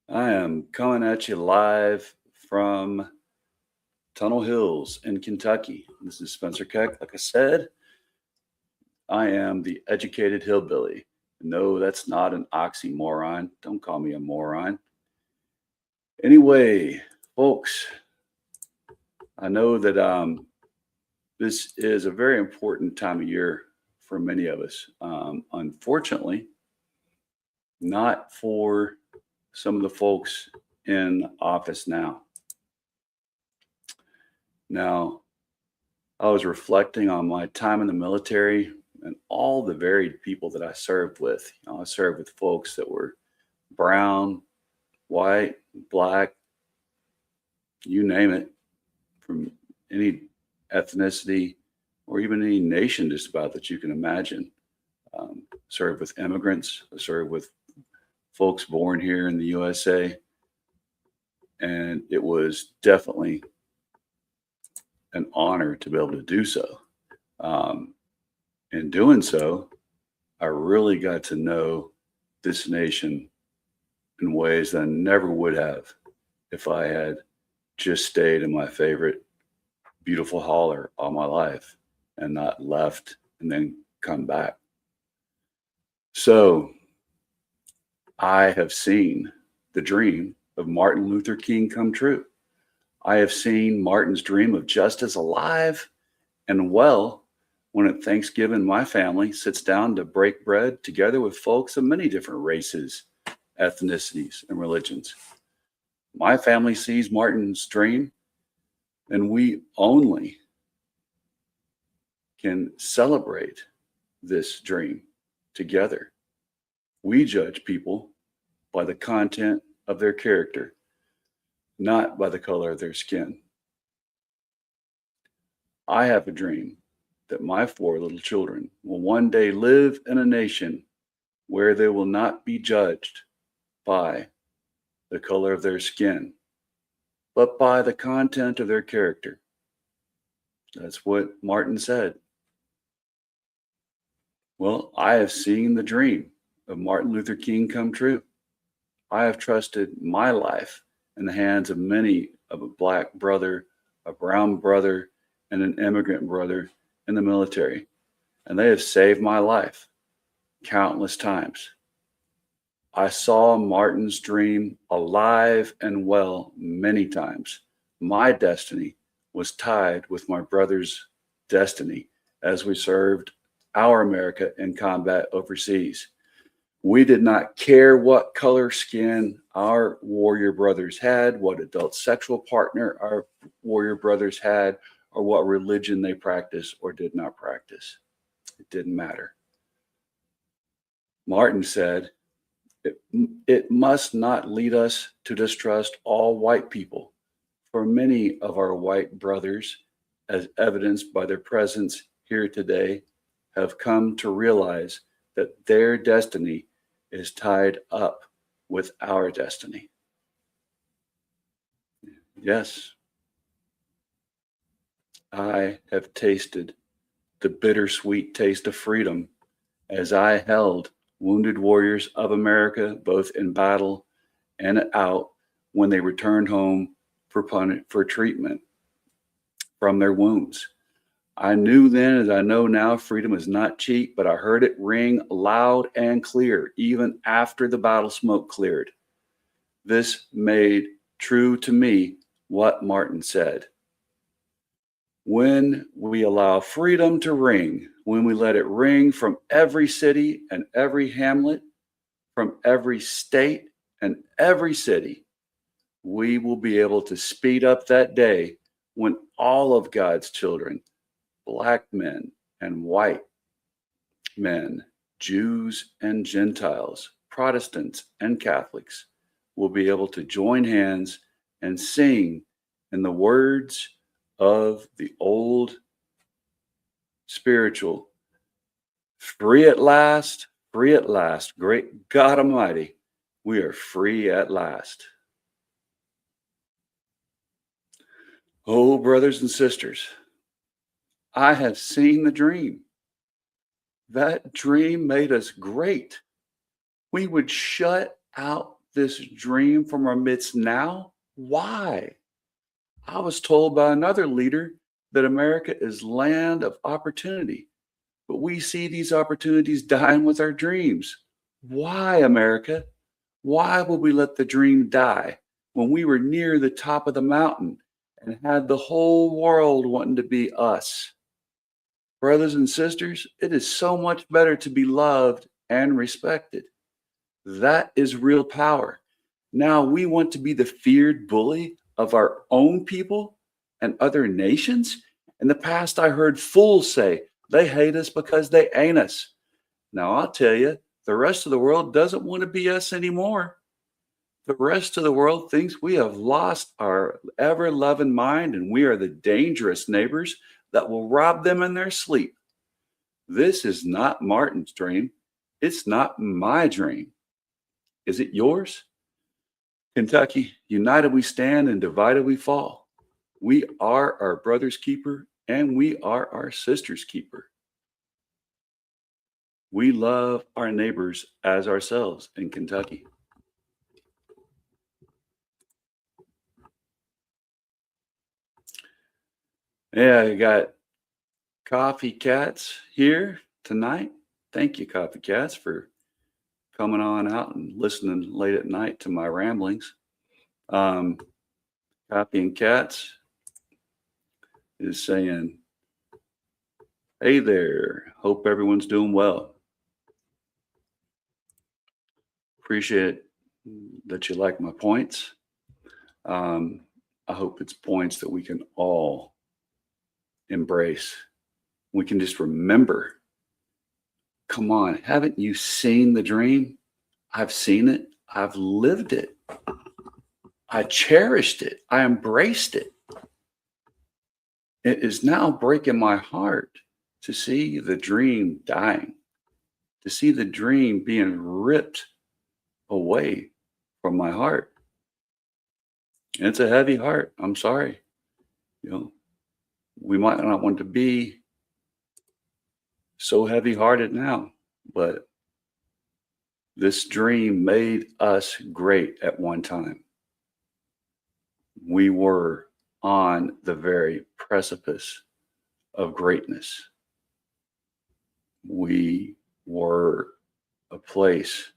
I am coming at you live from Tunnel Hills in Kentucky. This is Spencer Keck. Like I said, I am the educated hillbilly. No, that's not an oxymoron. Don't call me a moron. Anyway, folks, I know that this is a very important time of year for many of us. Unfortunately, not for some of the folks in office now. Now, I was reflecting on my time in the military and all the varied people that I served with. I served with folks that were brown, white, black, you name it, from any ethnicity or even any nation just about that you can imagine. Served with immigrants, I served with folks born here in the USA, and it was definitely an honor to be able to do so. Um, in doing so, I really got to know this nation in ways that I never would have if I had just stayed in my favorite beautiful holler all my life and not left and then come back. So I have seen the dream of Martin Luther King come true. I have seen Martin's dream of justice alive and well when at Thanksgiving my family sits down to break bread together with folks of many different races, ethnicities, and religions. My family sees Martin's dream, and we only can celebrate this dream together. We judge people by the content of their character, not by the color of their skin. I have a dream that my four little children will one day live in a nation where they will not be judged by the color of their skin, but by the content of their character. That's what Martin said. Well, I have seen the dream of Martin Luther King come true. I have trusted my life in the hands of many of a black brother, a brown brother, and an immigrant brother in the military, and they have saved my life countless times. I saw Martin's dream alive and well many times. My destiny was tied with my brother's destiny as we served our America in combat overseas. We did not care what color skin our warrior brothers had, what adult sexual partner our warrior brothers had, or what religion they practiced or did not practice. It didn't matter. Martin said, it, it must not lead us to distrust all white people, for many of our white brothers, as evidenced by their presence here today, have come to realize that their destiny is tied up with our destiny. Yes, I have tasted the bittersweet taste of freedom as I held wounded warriors of America, both in battle and out, when they returned home for treatment from their wounds. I knew then, as I know now, freedom is not cheap, but I heard it ring loud and clear, even after the battle smoke cleared. This made true to me what Martin said. When we allow freedom to ring, when we let it ring from every city and every hamlet, from every state and every city, we will be able to speed up that day when all of God's children, black men and white men, Jews and Gentiles, Protestants and Catholics, will be able to join hands and sing in the words of the old spiritual, free at last, great God Almighty, we are free at last. Oh, brothers and sisters, I have seen the dream. That dream made us great. We would shut out this dream from our midst now? Why? I was told by another leader that America is land of opportunity, but we see these opportunities dying with our dreams. Why, America? Why would we let the dream die when we were near the top of the mountain and had the whole world wanting to be us? Brothers and sisters, it is so much better to be loved and respected. That is real power. Now we want to be the feared bully of our own people and other nations. In the past, I heard fools say they hate us because they ain't us. Now I'll tell you, the rest of the world doesn't want to be us anymore. The rest of the world thinks we have lost our ever loving mind and we are the dangerous neighbors that will rob them in their sleep. This is not Martin's dream. It's not my dream. Is it yours? Kentucky, united we stand and divided we fall. We are our brother's keeper and we are our sister's keeper. We love our neighbors as ourselves in Kentucky. Yeah, I got Coffee Cats here tonight. Thank you, Coffee Cats, for coming on out and listening late at night to my ramblings. Coffee and Cats is saying, hey there, hope everyone's doing well. Appreciate that you like my points. I hope it's points that we can all embrace. We can just remember. Come on, haven't you seen the dream? I've seen it. I've lived it. I cherished it. I embraced it. It is now breaking my heart to see the dream dying, to see the dream being ripped away from my heart. And it's a heavy heart. I'm sorry. We might not want to be so heavy hearted now, but this dream made us great at one time. We were on the very precipice of greatness. We were a place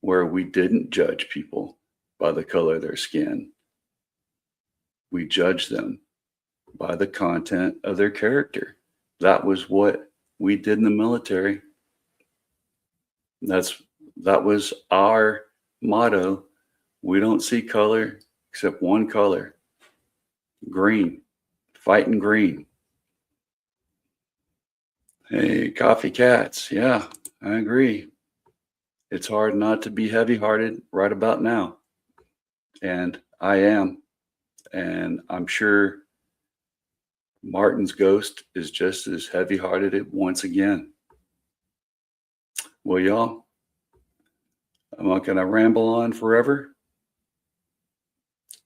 where we didn't judge people by the color of their skin. We judged them by the content of their character. That was what we did in the military. That was our motto. We don't see color except one color: green. Fighting green. Hey, Coffee Cats. Yeah, I agree. It's hard not to be heavy-hearted right about now. And I am. And I'm sure Martin's ghost is just as heavy-hearted once again. Well, y'all, I'm not going to ramble on forever.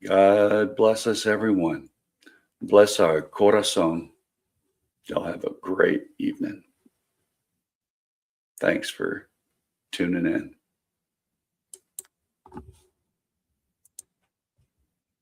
God bless us, everyone. Bless our corazón. Y'all have a great evening. Thanks for tuning in.